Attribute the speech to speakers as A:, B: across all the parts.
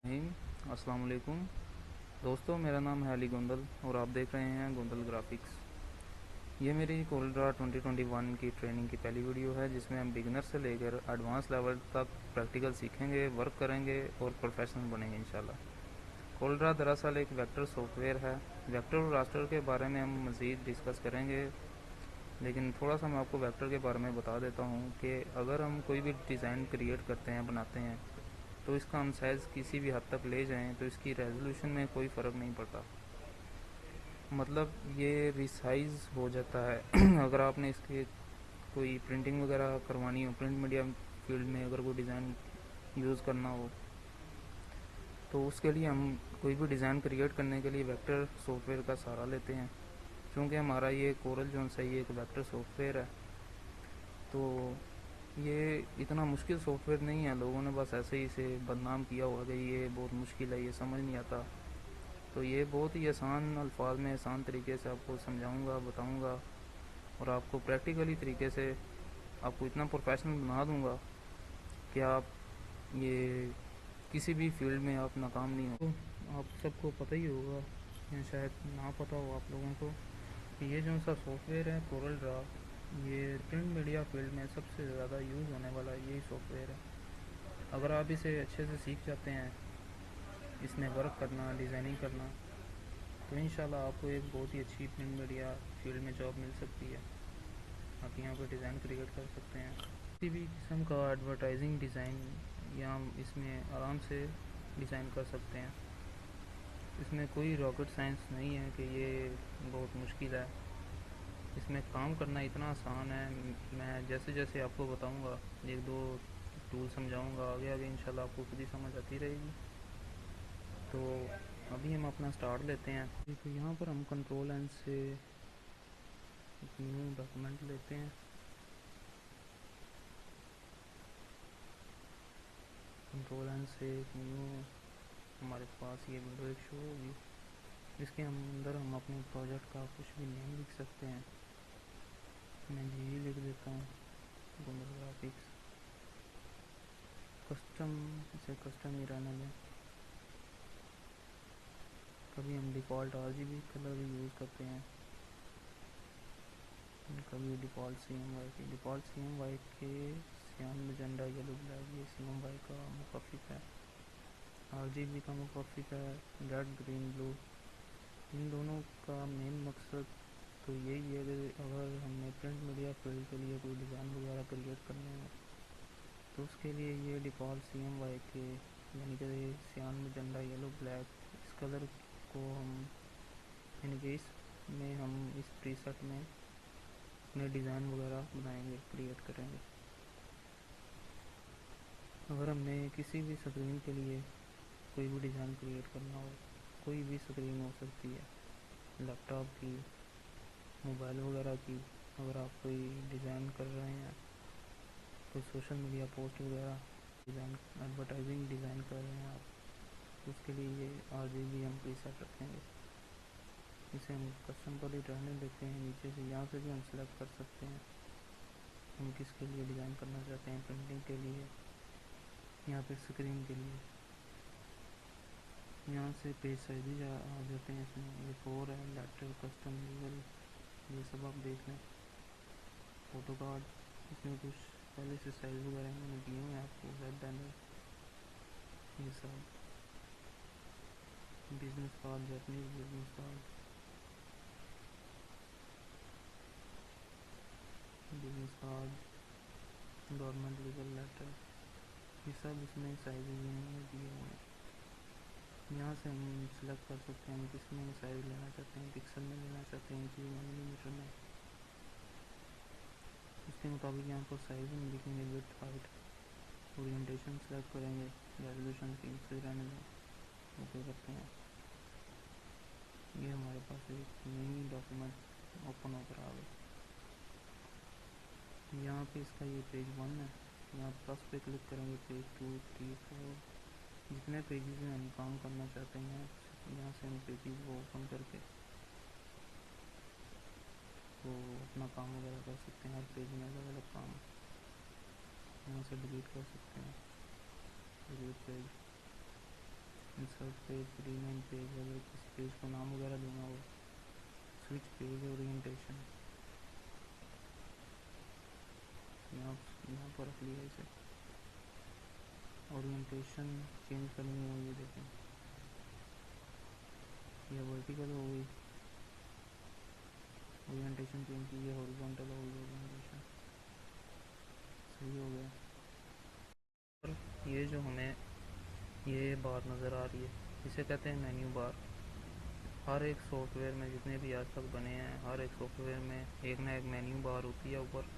A: अस्सलाम वालेकुम दोस्तों, मेरा नाम है अली गोंदल और आप देख रहे हैं गोंदल ग्राफिक्स। ये मेरी कोल्ड्रा 2021 की ट्रेनिंग की पहली वीडियो है जिसमें हम बिगिनर से लेकर एडवांस लेवल तक प्रैक्टिकल सीखेंगे, वर्क करेंगे और प्रोफेशनल बनेंगे इंशाल्लाह। कोल्ड्रा दरअसल एक वेक्टर सॉफ्टवेयर है। वेक्टर और रास्टर के बारे में हम मज़ीद डिस्कस करेंगे, लेकिन थोड़ा सा मैं आपको वेक्टर के बारे में बता देता हूँ कि अगर हम कोई भी डिज़ाइन क्रिएट करते हैं, बनाते हैं, तो इसका हम साइज़ किसी भी हद तक ले जाएं तो इसकी रेजोल्यूशन में कोई फ़र्क नहीं पड़ता। मतलब ये रिसाइज हो जाता है अगर आपने इसके कोई प्रिंटिंग वगैरह करवानी हो, प्रिंट मीडिया फील्ड में अगर कोई डिज़ाइन यूज़ करना हो, तो उसके लिए हम कोई भी डिज़ाइन क्रिएट करने के लिए वेक्टर सॉफ्टवेयर का सहारा लेते हैं। क्योंकि हमारा ये कोरल जोन से ये एक वेक्टर सॉफ्टवेयर है, तो ये इतना मुश्किल सॉफ्टवेयर नहीं है। लोगों ने बस ऐसे ही इसे बदनाम किया हुआ कि ये बहुत मुश्किल है, ये समझ नहीं आता। तो ये बहुत ही आसान अल्फाज में आसान तरीके से आपको समझाऊंगा, बताऊंगा और आपको प्रैक्टिकली तरीके से आपको इतना प्रोफेशनल बना दूंगा कि आप ये किसी भी फील्ड में आप नाकाम नहीं हो। तो आप सबको पता ही होगा या शायद ना पता हो आप लोगों को कि ये जो सा सॉफ्टवेयर है कोरल ड्रा, ये प्रिंट मीडिया फील्ड में सबसे ज़्यादा यूज़ होने वाला यही सॉफ्टवेयर है। अगर आप इसे अच्छे से सीख जाते हैं, इसमें वर्क करना, डिज़ाइनिंग करना, तो इंशाल्लाह आपको एक बहुत ही अच्छी प्रिंट मीडिया फील्ड में जॉब मिल सकती है। आप यहाँ पर डिज़ाइन क्रिएट कर सकते हैं, किसी भी किस्म का एडवर्टाइजिंग डिज़ाइन या हम इसमें आराम से डिज़ाइन कर सकते हैं। इसमें कोई रॉकेट साइंस नहीं है कि ये बहुत मुश्किल है। इसमें काम करना इतना आसान है। मैं जैसे जैसे आपको बताऊंगा, एक दो टूल समझाऊंगा, आगे आगे इंशाल्लाह आपको खुद ही समझ आती रहेगी। तो अभी हम अपना स्टार्ट लेते हैं। तो यहाँ पर हम कंट्रोल एन से एक न्यू डॉक्यूमेंट लेते हैं। कंट्रोल एन से एक न्यू हमारे पास ये विंडो एक शो होगी, जिसके अंदर हम अपने प्रोजेक्ट का कुछ भी नेम लिख सकते हैं। मैं जी लिख देता हूँ, गोंडल ग्राफिक्स। कस्टम, इसे कस्टम ही रहने दें। कभी हम डिफ़ॉल्ट RGB कलर भी यूज़ करते हैं, कभी डिफ़ॉल्ट CMYK के। डिफ़ॉल्ट CMYK के सियान मैजेंटा येलो ब्लैक, ये CMYK का मुखफ़िफ है। RGB का मुखफ़िफ है रेड ग्रीन ब्लू। इन दोनों का मेन मकसद तो यही है कि अगर हमने प्रिंट मीडिया फील्ड के लिए कोई डिज़ाइन वगैरह क्रिएट करने हैं, तो उसके लिए ये डिफ़ॉल्ट CMYK यानी कि सियान मैजेंटा येलो ब्लैक, इस कलर को हम यानी कि इसमें हम इस प्रीसेट में अपने डिज़ाइन वगैरह बनाएंगे, क्रिएट करेंगे। अगर हमने किसी भी स्क्रीन के लिए कोई भी डिज़ाइन क्रिएट करना हो, कोई भी स्क्रीन हो सकती है, लैपटॉप की, मोबाइल वगैरह की। अगर आप कोई डिज़ाइन कर रहे हैं, कोई सोशल मीडिया पोस्ट वगैरह डिज़ाइन, एडवर्टाइजिंग डिज़ाइन कर रहे हैं आप, तो उसके लिए ये RGB हम प्रीसेट रखेंगे। इसे हम कस्टम पर ही रहने देते हैं। नीचे से यहाँ से भी हम सेलेक्ट कर सकते हैं हम किसके लिए डिज़ाइन करना चाहते हैं, प्रिंटिंग के लिए या फिर स्क्रीन के लिए। यहाँ से पेज साइज भी आ जाते हैं इसमें। ये 4 है, लेटर, कस्टम, लीगल, ये सब आप देख लें। फ़ोटो कार्ड, इसमें कुछ पहले से साइज़ वगैरह मैंने दिए हुए हैं आपको। वेब बैनर, ये सब। Business card, Japanese business card, business card, government legal letter, ये सब इसमें साइज़ मैंने दिए हुए हैं। यहाँ से हम सिलेक्ट कर सकते हैं हम किस में साइज़ लेना चाहते हैं, पिक्सल में लेना चाहते हैं कि मिलीमीटर में। उसके मुताबिक यहाँ पर साइज़ हम लिखेंगे, विड्थ, हाइट, ओरिएंटेशन सेलेक्ट करेंगे, रेजोल्यूशन की से रहने दें, ओके करते हैं। ये हमारे पास एक नई डॉक्यूमेंट ओपन होकर आ गई। यहाँ पे इसका ये पेज 1 है, यहाँ प्लस पे क्लिक करेंगे, पेज 2, 3, 4, जितने पेजेस में हम काम करना चाहते हैं यहाँ से हम पेजेस को ओपन करके तो अपना काम वगैरह कर सकते हैं। हर पेज में अलग अलग काम यहाँ से डिलीट कर सकते हैं, delete page. Insert page, rename page, अगर किसी पेज को नाम वगैरह देना हो, स्विच पेज, ओरिएंटेशन, यहाँ पर रख लिया इसे। ओरिएंटेशन चेंज करनी हो, ये देखें, ये वर्टिकल हो गई, ओरिएंटेशन चेंज की, ये हॉरिजॉन्टल हो गई, ओरिएंटेशन सही हो गया। और ये जो हमें ये बार नज़र आ रही है, इसे कहते हैं मेन्यू बार। हर एक सॉफ्टवेयर में, जितने भी आज तक बने हैं, हर एक सॉफ्टवेयर में एक ना एक मेन्यू बार होती है ऊपर,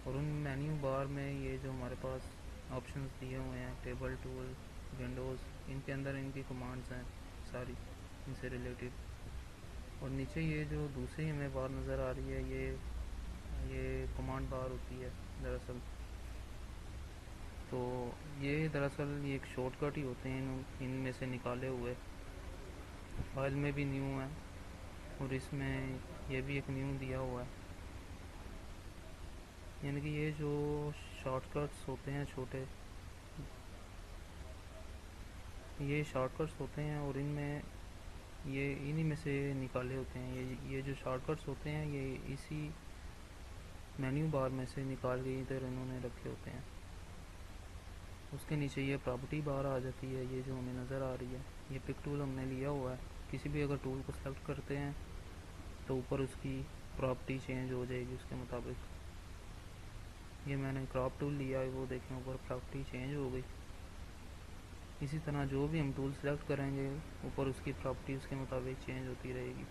A: और उन मेन्यू बार में ये जो हमारे पास ऑप्शंस दिए हुए हैं, टेबल, टूल, विंडोज़, इनके अंदर इनकी कमांड्स हैं सारी इनसे रिलेटेड। और नीचे ये जो दूसरी हमें बार नज़र आ रही है, ये कमांड बार होती है दरअसल। तो ये दरअसल ये एक शॉर्टकट ही होते हैं इनमें से निकाले हुए। फाइल में भी न्यू है और इसमें ये भी एक न्यू दिया हुआ है। यानी कि ये जो शॉर्टकट्स होते हैं छोटे, ये शॉर्टकट्स होते हैं और इनमें ये इन्हीं में से निकाले होते हैं। ये जो शॉर्टकट्स होते हैं ये इसी मेन्यू बार में से निकाल के इधर इन्होंने रखे होते हैं। उसके नीचे ये प्रॉपर्टी बार आ जाती है, ये जो हमें नज़र आ रही है। ये पिक टूल हमने लिया हुआ है, किसी भी अगर टूल को सेलेक्ट करते हैं तो ऊपर उसकी प्रॉपर्टी चेंज हो जाएगी उसके मुताबिक। ये मैंने क्रॉप टूल लिया है, वो देखें ऊपर प्रॉपर्टी चेंज हो गई। इसी तरह जो भी हम टूल सेलेक्ट करेंगे ऊपर उसकी प्रॉपर्टी उसके मुताबिक चेंज होती रहेगी।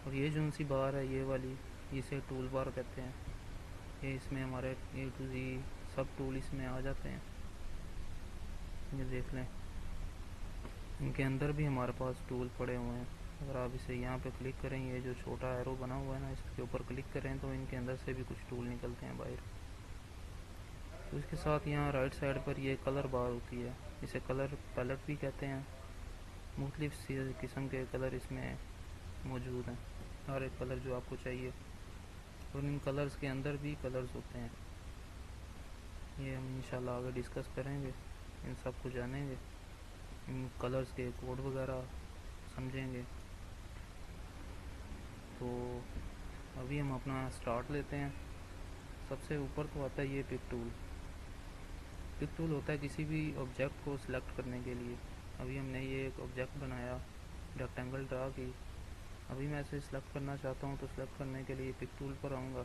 A: और ये जो सी बार है ये वाली, इसे टूल बार कहते हैं। ये इसमें हमारे A to Z सब टूल इसमें आ जाते हैं, ये देख लें। इनके अंदर भी हमारे पास टूल पड़े हुए हैं। अगर आप इसे यहाँ पे क्लिक करें, ये जो छोटा एरो बना हुआ है ना, इसके ऊपर क्लिक करें तो इनके अंदर से भी कुछ टूल निकलते हैं बाहर। तो इसके साथ यहाँ राइट साइड पर ये कलर बार होती है, इसे कलर पैलेट भी कहते हैं। मुख्तलिफ किस्म के कलर इसमें मौजूद हैं, हर एक कलर जो आपको चाहिए। और इन कलर्स के अंदर भी कलर्स होते हैं, ये हम इंशाल्लाह आगे डिस्कस करेंगे, इन सब को जानेंगे, इन कलर्स के कोड वगैरह समझेंगे। तो अभी हम अपना स्टार्ट लेते हैं। सबसे ऊपर तो आता है ये पिक टूल। पिक टूल होता है किसी भी ऑब्जेक्ट को सिलेक्ट करने के लिए। अभी हमने ये एक ऑब्जेक्ट बनाया, रेक्टेंगल ड्रा की। अभी मैं इसे सिलेक्ट करना चाहता हूँ, तो सिलेक्ट करने के लिए पिक टूल पर आऊँगा।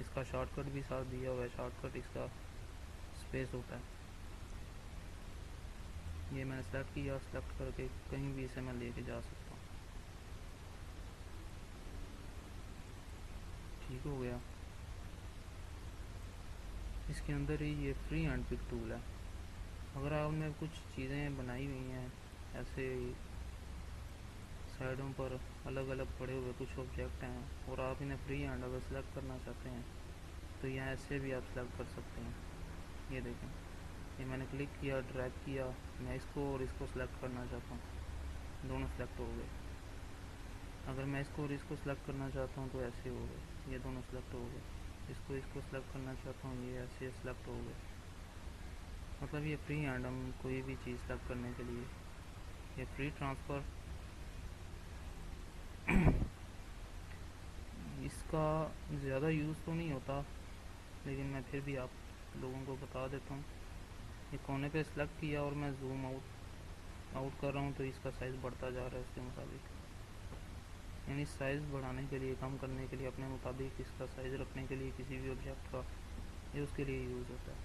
A: इसका शॉर्टकट भी साथ दिया हुआ है, शॉर्टकट इसका स्पेस होता है। ये मैंने सेलेक्ट किया, सेलेक्ट करके कहीं भी इसे मैं लेके जा सकता हूँ। ठीक हो गया। इसके अंदर ही ये फ्री हैंड पिक टूल है। अगर आपने कुछ चीज़ें बनाई हुई हैं ऐसे साइडों पर अलग अलग पड़े हुए कुछ ऑब्जेक्ट हैं और आप इन्हें फ्री हैंड अगर सेलेक्ट करना चाहते हैं तो यहाँ ऐसे भी आप सेलेक्ट कर सकते हैं। ये देखें, ये मैंने क्लिक किया, ड्रैग किया, मैं इसको और इसको सेलेक्ट करना चाहता हूँ, दोनों सेलेक्ट हो गए। अगर मैं इसको और इसको सेलेक्ट करना चाहता हूँ तो ऐसे हो गए, ये दोनों सेलेक्ट हो गए। इसको सेलेक्ट करना चाहता हूँ, ये ऐसे सेलेक्ट हो गए। मतलब ये फ्री हैंड हम कोई भी चीज़ सेलेक्ट करने के लिए, ये फ्री ट्रांसफ़र इसका ज़्यादा यूज़ तो नहीं होता, लेकिन मैं फिर भी आप लोगों को बता देता हूँ। ये कोने पे सेलेक्ट किया और मैं जूम आउट कर रहा हूँ तो इसका साइज़ बढ़ता जा रहा है उसके मुताबिक। यानी साइज़ बढ़ाने के लिए, कम करने के लिए, अपने मुताबिक इसका साइज़ रखने के लिए किसी भी ऑब्जेक्ट का, ये उसके लिए यूज़ होता है।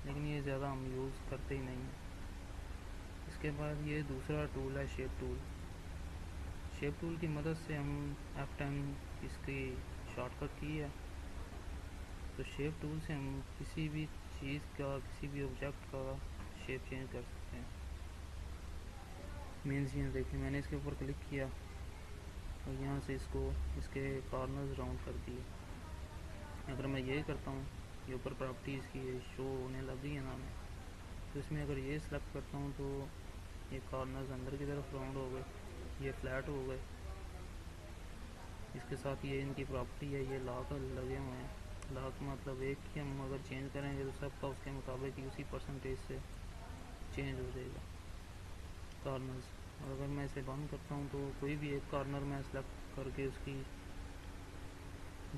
A: लेकिन ये ज़्यादा हम यूज़ करते ही नहीं हैं। इसके बाद ये दूसरा टूल है शेप टूल। शेप टूल की मदद से हम F10 इसकी शॉर्टकट की है। तो शेप टूल से हम किसी भी चीज़ का, किसी भी ऑब्जेक्ट का शेप चेंज कर सकते हैं। मीन्स ये देखिए, मैंने इसके ऊपर क्लिक किया और यहाँ से इसके कॉर्नर्स राउंड कर दिए। अगर मैं ये करता हूँ, ये ऊपर प्रॉपर्टीज़ की शो होने लग गई है ना में, तो इसमें अगर ये सेलेक्ट करता हूँ तो ये कॉर्नर्स अंदर की तरफ राउंड हो गए, ये फ्लैट हो गए। इसके साथ ये इनकी प्रॉपर्टी है, ये लॉक लगे हुए हैं। लॉक मतलब एक ही हम अगर चेंज करेंगे तो सबका उसके मुताबिक ही उसी परसेंटेज से चेंज हो जाएगा। कॉर्नर्स। और अगर मैं इसे बंद करता हूँ तो कोई भी एक कॉर्नर मैं सेलेक्ट करके उसकी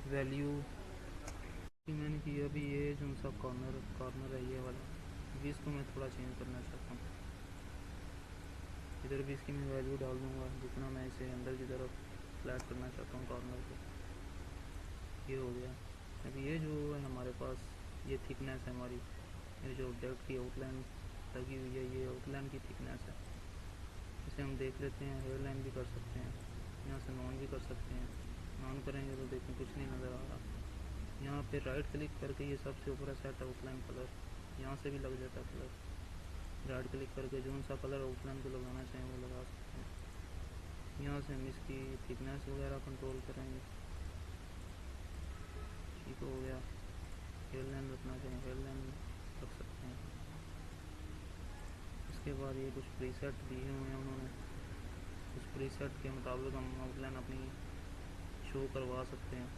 A: वैल्यू कि मैंने किया अभी ये जो सा कॉर्नर है ये वाला, अभी इसको मैं थोड़ा चेंज करना चाहता हूँ। इधर भी इसकी मैं वैल्यू डाल दूँगा जितना मैं इसे अंदर की तरफ फ्लैट करना चाहता हूँ कॉर्नर को। ये हो गया। अभी ये जो है हमारे पास ये थिकनेस है हमारी, ये जो ऑब्जेक्ट की आउटलाइन लगी हुई है ये आउटलाइन की थिकनेस है। इसे हम देख लेते हैं, हेयर लाइन भी कर सकते हैं, यहाँ से नॉन भी कर सकते हैं। नॉन करेंगे तो देखें कुछ नहीं नज़र आ रहा। यहाँ पे राइट क्लिक करके ये सबसे ऊपर सेट आउटलाइन कलर, यहाँ से भी लग जाता है कलर। राइट क्लिक करके जो सा कलर आउटलाइन को लगाना चाहें वो लगा सकते हैं। यहाँ से हम इसकी थिकनेस वगैरह कंट्रोल करेंगे। ठीक हो गया। हेयर लाइन रखना चाहें हेयर लाइन रख सकते हैं। इसके बाद ये कुछ प्रीसेट दिए हुए हैं उन्होंने, उस प्रीसेट के मुताबिक हम आउटलाइन अपनी शो करवा सकते हैं।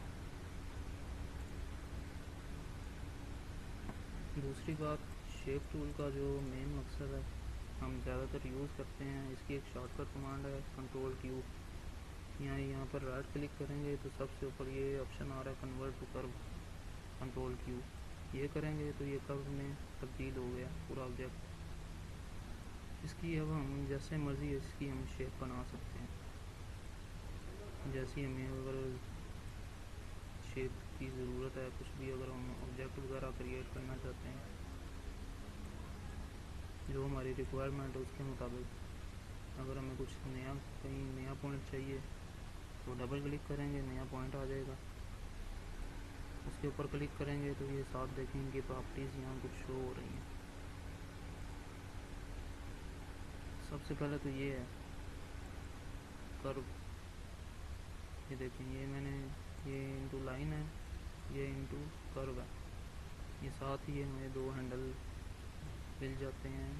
A: दूसरी बात, शेप टूल का जो मेन मकसद है हम ज़्यादातर यूज़ करते हैं, इसकी एक शॉर्टकट कमांड है कंट्रोल क्यू। यहाँ पर राइट क्लिक करेंगे तो सबसे ऊपर ये ऑप्शन आ रहा है convert to curve, control Q. ये करेंगे तो ये कर्व में तब्दील हो गया पूरा ऑब्जेक्ट। इसकी अब हम जैसे मर्ज़ी इसकी हम शेप बना सकते हैं। जैसी हमें अगर शेप की ज़रूरत है, कुछ भी अगर हम ऑब्जेक्ट वगैरह क्रिएट करना चाहते हैं जो हमारी रिक्वायरमेंट है उसके मुताबिक, अगर हमें कुछ नया कहीं नया पॉइंट चाहिए तो डबल क्लिक करेंगे नया पॉइंट आ जाएगा। उसके ऊपर क्लिक करेंगे तो ये साथ देखेंगे कि प्रॉपर्टीज़ यहाँ कुछ शो हो रही हैं। सबसे पहले तो ये है कर्व, ये देखें ये मैंने ये इंटू लाइन है, ये इंटू कर्व है। ये साथ ही हमें दो हैंडल मिल जाते हैं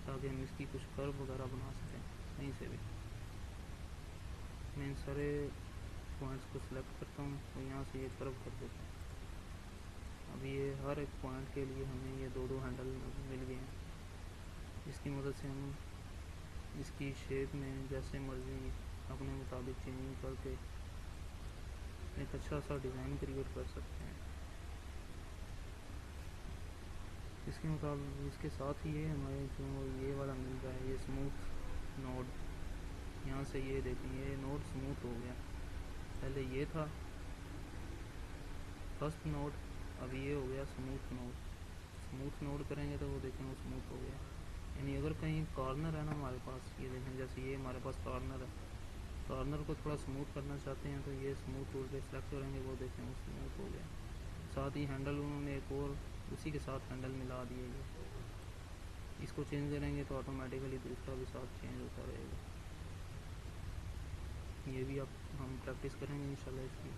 A: ताकि हम इसकी कुछ कर्व वगैरह बना सकें कहीं से भी। मैं इन सारे पॉइंट्स को सिलेक्ट करता हूँ और यहाँ से ये कर्व कर देता हूँ। अभी ये हर एक पॉइंट के लिए हमें ये दो दो हैंडल मिल गए हैं, जिसकी मदद से हम इसकी शेप में जैसे मर्ज़ी अपने मुताबिक चेंजिंग करके एक अच्छा सा डिज़ाइन क्रिएट कर सकते हैं। इसके मुताबिक इसके साथ ही ये हमारे जो ये वाला मिल रहा है ये स्मूथ नोड, यहाँ से ये देखें ये नोड स्मूथ हो गया। पहले ये था फर्स्ट नोड, अभी ये हो गया स्मूथ नोड। स्मूथ नोड करेंगे तो वो देखें वो स्मूथ हो गया। यानी अगर कहीं कॉर्नर है ना हमारे पास, ये देखें जैसे ये हमारे पास कॉर्नर है, कॉर्नर को थोड़ा स्मूथ करना चाहते हैं तो ये स्मूथ टूल पे सेलेक्ट करेंगे, वो देखें वो स्मूथ हो गया। साथ ही हैंडल उन्होंने एक और उसी के साथ हैंडल मिला दिए, इसको चेंज करेंगे तो ऑटोमेटिकली दूसरा भी साथ चेंज होता रहेगा। ये भी अब हम प्रैक्टिस करेंगे इंशाल्लाह इसकी।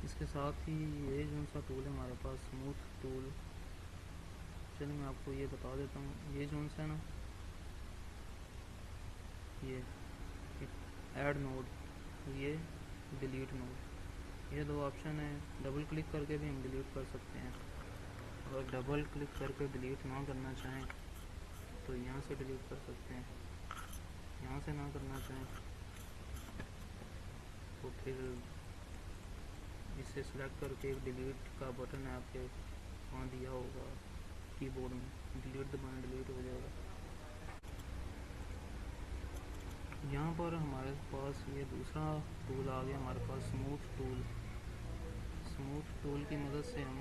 A: इसके साथ ही ये जो सा टूल है हमारे पास स्मूथ टूल, चलिए मैं आपको ये बता देता हूँ। ये जो सा है ना ये ऐड नोड, ये डिलीट नोड, ये दो ऑप्शन है। डबल क्लिक करके भी हम डिलीट कर सकते हैं। अगर डबल क्लिक करके डिलीट ना करना चाहें तो यहाँ से डिलीट कर सकते हैं, यहाँ से ना करना चाहें तो फिर इसे सिलेक्ट करके एक डिलीट का बटन है आपके वहाँ दिया होगा कीबोर्ड में, डिलीट दबाएं डिलीट हो जाएगा। यहाँ पर हमारे पास ये दूसरा टूल आ गया हमारे पास स्मूथ टूल। स्मूथ टूल की मदद से हम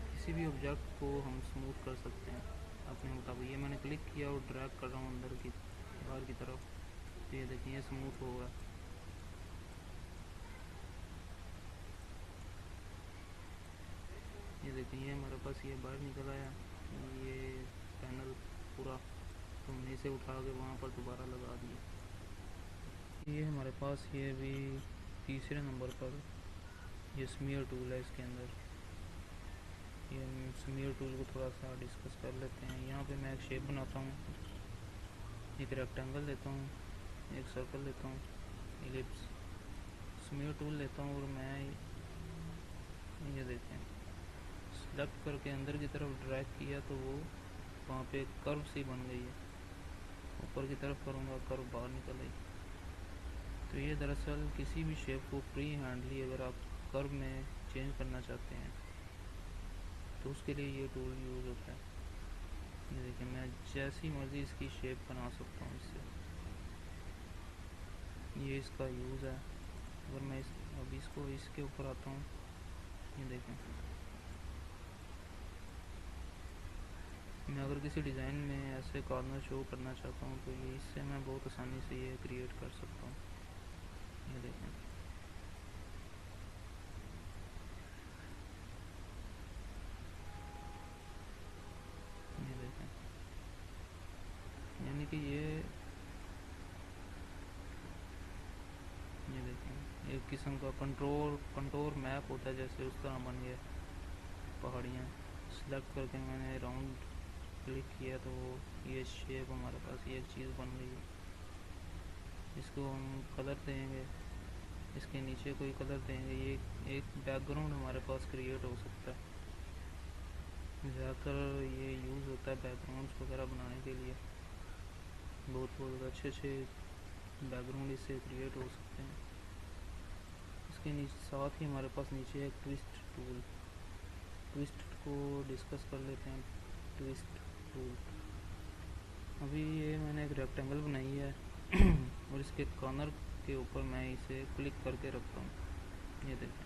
A: किसी भी ऑब्जेक्ट को हम स्मूथ कर सकते हैं अपने मुताबिक। ये मैंने क्लिक किया और ड्रैग कर रहा हूँ अंदर की बाहर की तरफ, तो ये देखिए स्मूथ होगा। ये देखिए हमारे पास ये बाहर निकल आया ये पैनल पूरा, तो हमने इसे उठा के वहाँ पर दोबारा लगा दिया। ये हमारे पास ये भी तीसरे नंबर पर ये स्मीयर टूल है। इसके अंदर ये हम स्मीयर टूल को थोड़ा सा डिस्कस कर लेते हैं। यहाँ पे मैं एक शेप बनाता हूँ, एक रेक्टेंगल लेता हूँ, एक सर्कल लेता हूँ, एलिप्स, स्मीयर टूल लेता हूँ और मैं ये देखें सेलेक्ट करके अंदर की तरफ ड्रैग किया तो वो वहाँ पे कर्व सी बन गई है। ऊपर की तरफ करूँगा कर्व बाहर निकल आई। तो ये दरअसल किसी भी शेप को फ्री हैंडली अगर आप कर्व में चेंज करना चाहते हैं तो उसके लिए ये टूल यूज़ होता है। ये देखिए मैं जैसी मर्ज़ी इसकी शेप बना सकता हूँ इससे। ये इसका यूज़ है। अगर मैं अभी इसको इसके ऊपर आता हूँ, ये देखें, मैं अगर किसी डिज़ाइन में ऐसे कॉर्नर शो करना चाहता हूँ तो ये इससे मैं बहुत आसानी से ये क्रिएट कर सकता हूँ। ये देखें, ये देखें, यानी कि ये देखें एक किस्म का कंटोर मैप होता है, जैसे उस तरह बन गया पहाड़ियाँ। सेलेक्ट करके मैंने राउंड क्लिक किया तो ये शेप हमारे पास ये एक चीज़ बन गई है। इसको हम कलर देंगे, इसके नीचे कोई कलर देंगे, ये एक बैकग्राउंड हमारे पास क्रिएट हो सकता है। ज़्यादातर ये यूज़ होता है बैकग्राउंड्स वगैरह बनाने के लिए। बहुत अच्छे बैकग्राउंड इससे क्रिएट हो सकते हैं। इसके साथ ही हमारे पास नीचे एक ट्विस्ट टूल, ट्विस्ट को डिस्कस कर लेते हैं। ट्विस्ट टूल, अभी ये मैंने एक रेक्टेंगल बनाई है और इसके कॉर्नर के ऊपर मैं इसे क्लिक करके रखता हूँ। ये देखें,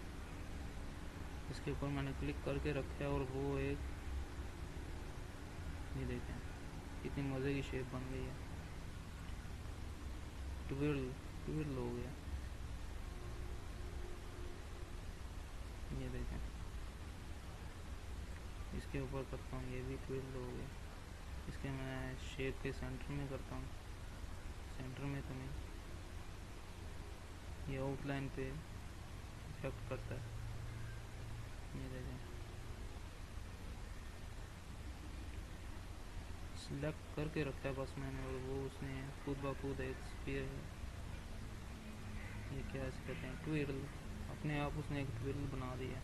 A: इसके ऊपर मैंने क्लिक करके रखा है और वो एक, ये देखें कितनी मज़े की शेप बन गई है। ट्विर्ल हो गया। ये देखें, इसके ऊपर करता हूँ, ये भी ट्विर्ल हो गया। इसके मैं शेप के सेंटर में करता हूँ, सेंटर में तो नहीं, ये आउटलाइन पे इफेक्ट करता है। ये देखें, सिलेक्ट करके रखा है बस मैंने और वो उसने खुद ब खुद एक स्फीयर है, ये क्या इसे कहते हैं, ट्विर्ल, अपने आप उसने एक ट्विर्ल बना दिया।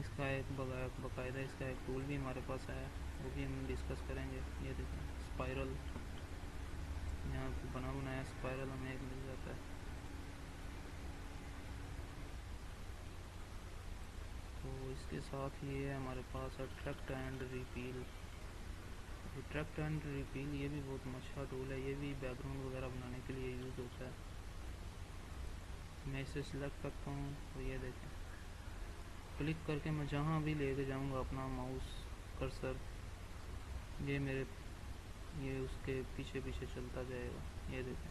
A: इसका एक बाकायदा इसका एक टूल भी हमारे पास है, वो भी हम डिस्कस करेंगे। ये देखें स्पाइरल, यहाँ पे बना बनाया स्पाइरल हमें एक मिल जाता है। तो इसके साथ ये है हमारे पास attract and repel. Attract and repel ये भी बहुत अच्छा टूल है, ये भी बैकग्राउंड वगैरह बनाने के लिए यूज़ होता है। मैं इसे सिलेक्ट करता हूँ तो ये देखें, क्लिक करके मैं जहाँ भी लेके जाऊँगा अपना माउस कर्सर, ये मेरे ये उसके पीछे पीछे चलता जाएगा। ये देखें,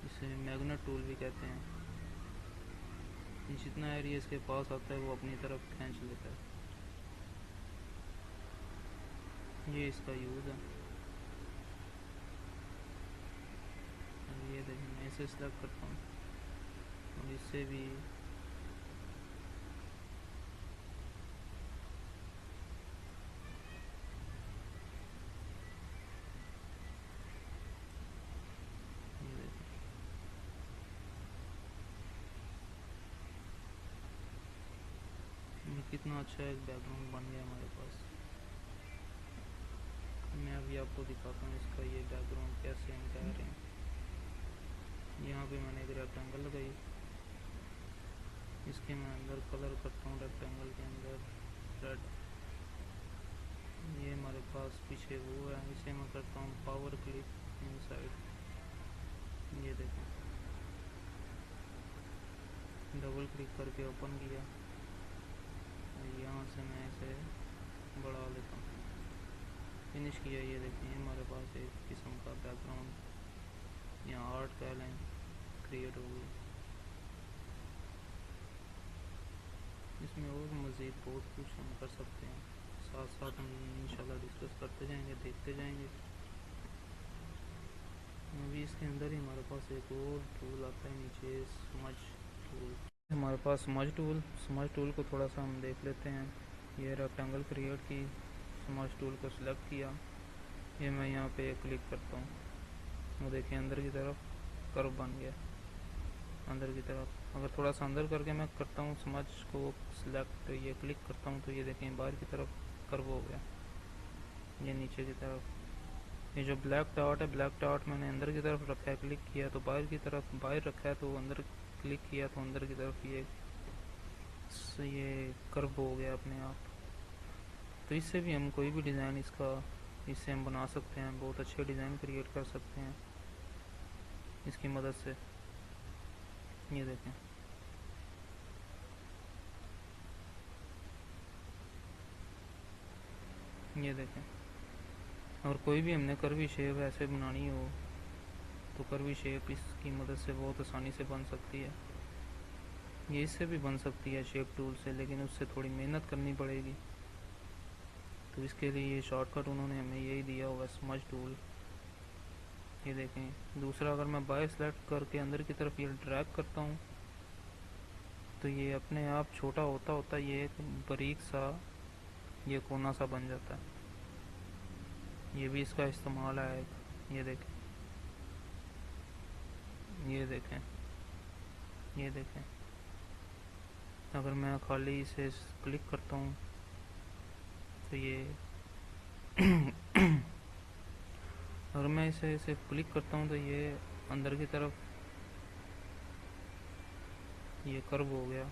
A: इसे मैग्नेट टूल भी कहते हैं। जितना एरिया इसके पास आता है वो अपनी तरफ खींच लेता है। ये इसका यूज़ है। ये देखें, मैं इसे सिलेक्ट करता हूँ और इससे भी कितना अच्छा एक बैकग्राउंड बन गया हमारे पास। मैं अभी आपको दिखाता हूँ इसका ये बैकग्राउंड कैसे हम कह रहे हैं। यहाँ पे मैंने एक रेक्टेंगल लगाई, इसके मैं अंदर कलर करता हूँ रेक्टेंगल के अंदर रेड। ये हमारे पास पीछे वो है, इसे मैं करता हूँ पावर क्लिक इनसाइड। ये देखें, डबल क्लिक करके ओपन किया, यहाँ से मैं इसे बढ़ा लेता हूँ, फिनिश किया। ये देखें हमारे पास एक किस्म का बैकग्राउंड, यहाँ आर्ट कह लें, क्रिएट हो गई। इसमें और मज़ीद बहुत कुछ हम कर सकते हैं, साथ साथ हम इंशाल्लाह डिस्कस करते जाएंगे, देखते जाएंगे। अभी इसके अंदर ही हमारे पास एक और टूल आता है नीचे, स्मज टूल। हमारे पास स्मज टूल को थोड़ा सा हम देख लेते हैं। ये रेक्टेंगल क्रिएट की, स्मज टूल को सिलेक्ट किया, ये मैं यहाँ पे क्लिक करता हूँ, वो देखिए अंदर की तरफ कर्व बन गया, अंदर की तरफ अगर थोड़ा सा अंदर करके मैं करता हूँ समझ को सिलेक्ट, ये क्लिक करता हूँ तो ये देखें बाहर की तरफ कर्व हो गया, ये नीचे की तरफ। ये जो ब्लैक डॉट है, ब्लैक डॉट मैंने अंदर की तरफ रखा है, क्लिक किया तो बाहर की तरफ, बाहर रखा है तो अंदर क्लिक किया तो अंदर की तरफ ये कर्व हो गया अपने आप। तो इससे भी हम कोई भी डिज़ाइन इससे हम बना सकते हैं, बहुत अच्छे डिज़ाइन क्रिएट कर सकते हैं इसकी मदद से। ये देखें, ये देखें। और कोई भी हमने कर्वी शेप ऐसे बनानी हो तो कर्वी शेप इसकी मदद से बहुत आसानी से बन सकती है। ये इससे भी बन सकती है शेप टूल से, लेकिन उससे थोड़ी मेहनत करनी पड़ेगी। तो इसके लिए ये शॉर्टकट उन्होंने हमें यही दिया होगा, स्मज टूल। ये देखें। दूसरा, अगर मैं बाय सेलेक्ट करके अंदर की तरफ ये ड्रैग करता हूँ तो ये अपने आप छोटा होता होता ये एक बारीक सा ये कोना सा बन जाता है। ये भी इसका इस्तेमाल है एक। ये देखें, ये देखें, ये देखें। अगर मैं खाली इसे क्लिक करता हूँ तो ये अगर मैं इसे क्लिक करता हूँ तो ये अंदर की तरफ ये कर्व हो गया।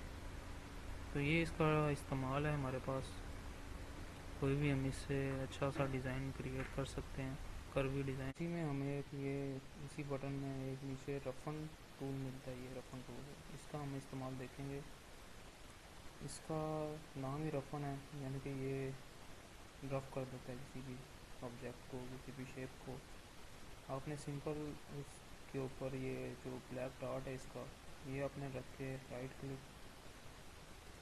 A: तो ये इसका इस्तेमाल है हमारे पास। कोई भी हम इससे अच्छा सा डिज़ाइन क्रिएट कर सकते हैं, कर्वी डिज़ाइन। इसी में हमें एक ये इसी बटन में एक नीचे रफन टूल मिलता है, ये रफन टूल है, इसका हम इस्तेमाल देखेंगे। इसका नाम ही रफन है, यानी कि ये रफ कर देता है किसी भी ऑब्जेक्ट को, किसी भी शेप को। आपने सिंपल उसके ऊपर ये जो ब्लैक डॉट है इसका, ये आपने रख के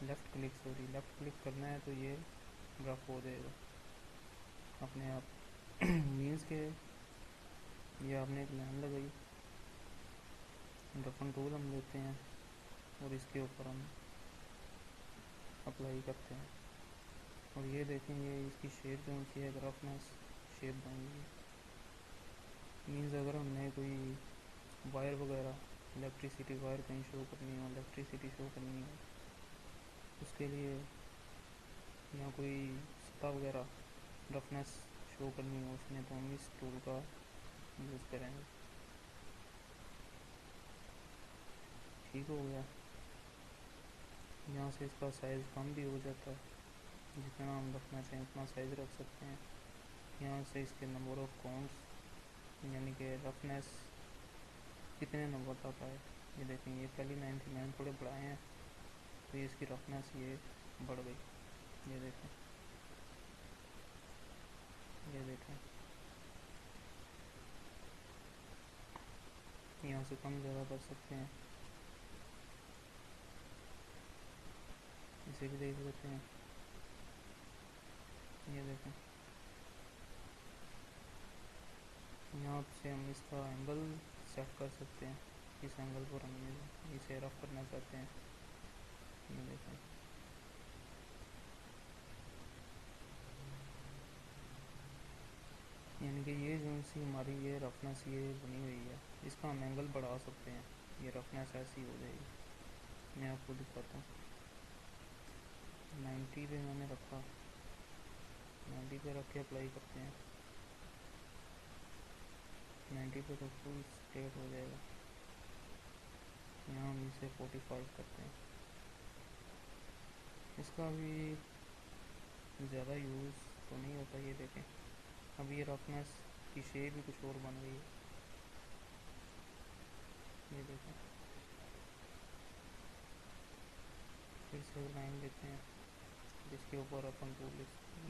A: लेफ़्ट क्लिक करना है तो ये रफ हो जाएगा अपने आप। मीन्स के ये आपने एक लाइन लगाई, रफन टूल हम लेते हैं और इसके ऊपर हम अप्लाई करते हैं। और ये देखेंगे इसकी शेप जो सी है, रफनेस शेप बनेगी। मीन्स अगर हमने कोई वायर वगैरह, इलेक्ट्रिसिटी वायर कहीं शो करनी हो, इलेक्ट्रिसिटी शो करनी हो, उसके लिए या कोई सतह वगैरह रफनेस शो करनी हो उसमें, तो हम इस टूल का यूज़ करेंगे। ठीक हो गया। यहाँ से इसका साइज़ कम भी हो जाता है, जितना हम रखना चाहें उतना साइज़ रख सकते हैं। यहाँ से इसके नंबर ऑफ कॉन्स, यानी कि रफनेस कितने नंबर तक आए। ये देखें, ये पहले 99 थोड़े बढ़ाए हैं तो ये इसकी रफनेस ये बढ़ गई। ये देखें, ये देखें, यहाँ से कम ज़्यादा कर सकते हैं। इसे भी देख लेते हैं। ये देखें, यहाँ से हम इसका एंगल सेट कर सकते हैं, इस एंगल पर हम इसे रफ करना चाहते हैं। ये देखें, यानी कि ये जो सी हमारी ये रफनेस ये बनी हुई है, इसका हम एंगल बढ़ा सकते हैं। ये रफनेस ऐसी हो जाएगी। मैं आपको दिखाता हूँ। 90 पे मैंने रखा, 90 पे रख के अप्लाई करते हैं। 90 पे तो फुल स्ट्रेट हो जाएगा। यहाँ हम इसे 45 करते हैं। इसका भी ज़्यादा यूज़ तो नहीं होता। ये देखें, अब ये रफनेस की शेप भी कुछ और बन गई है। ये देखें, फिर से लाइन लेते हैं जिसके ऊपर अपन टूल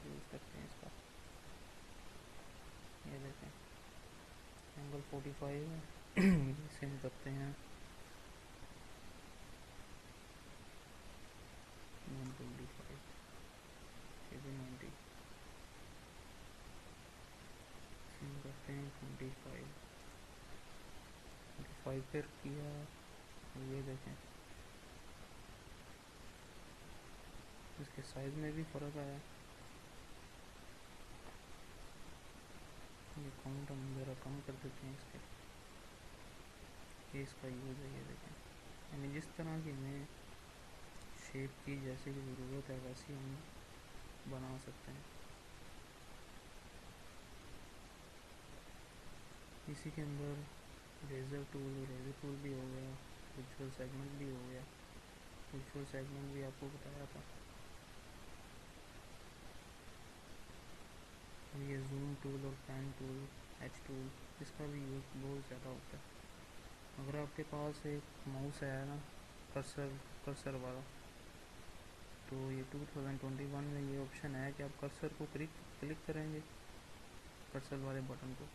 A: यूज़ करते हैं इसका। ये देखें, एंगल 45 है। इसे हम करते हैं 125, ये भी 90, इसे हम करते हैं 25 पर किया। ये देखें, इसके साइज़ में भी फ़र्क आया। ये काउंट हम ज़रा कम कर देते हैं इसके, ये इसका यूज़ है। ये देखें, यानी जिस तरह की हमें शेप की जैसे की ज़रूरत है वैसी हम बना सकते हैं। इसी के अंदर रेज़र टूल भी हो गया, वर्चुअल सेगमेंट भी हो गया। वर्चुअल सेगमेंट भी आपको बताया था। ये जूम टूल और पेन टूल, एच टूल, इसका भी यूज़ बहुत ज़्यादा होता है। अगर आपके पास एक माउस है ना, कर्सर वाला, तो ये 2021 में ये ऑप्शन है कि आप कर्सर को क्लिक करेंगे, कर्सर वाले बटन को,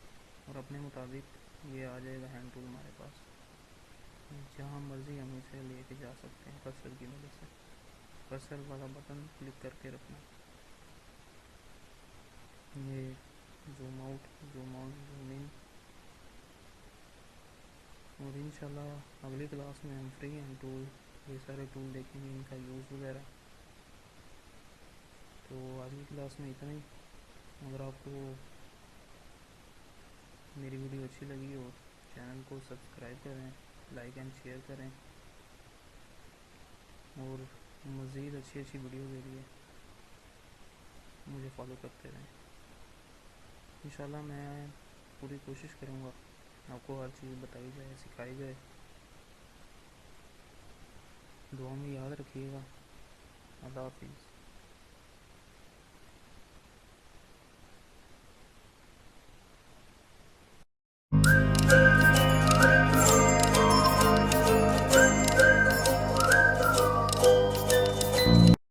A: और अपने मुताबिक ये आ जाएगा हैंड टूल हमारे पास। जहाँ मर्ज़ी हम इसे लेके जा सकते हैं कर्सर की मदद से। कर्सर वाला बटन क्लिक करके रखना। ये जूम आउट, जूम इन। और इंशाल्लाह अगली क्लास में हम फ्री हैंड टूल, ये सारे टूल देखेंगे, इनका यूज़ वगैरह। तो आज की क्लास में इतना ही। अगर आपको मेरी वीडियो अच्छी लगी हो, चैनल को सब्सक्राइब करें, लाइक एंड शेयर करें, और मज़ीद अच्छी वीडियो के लिए मुझे फॉलो करते रहें। इंशाल्लाह मैं पूरी कोशिश करूँगा आपको हर चीज़ बताई जाए, सिखाई जाए। दुआ में याद रखिएगा। अल्लाह हाफिज़।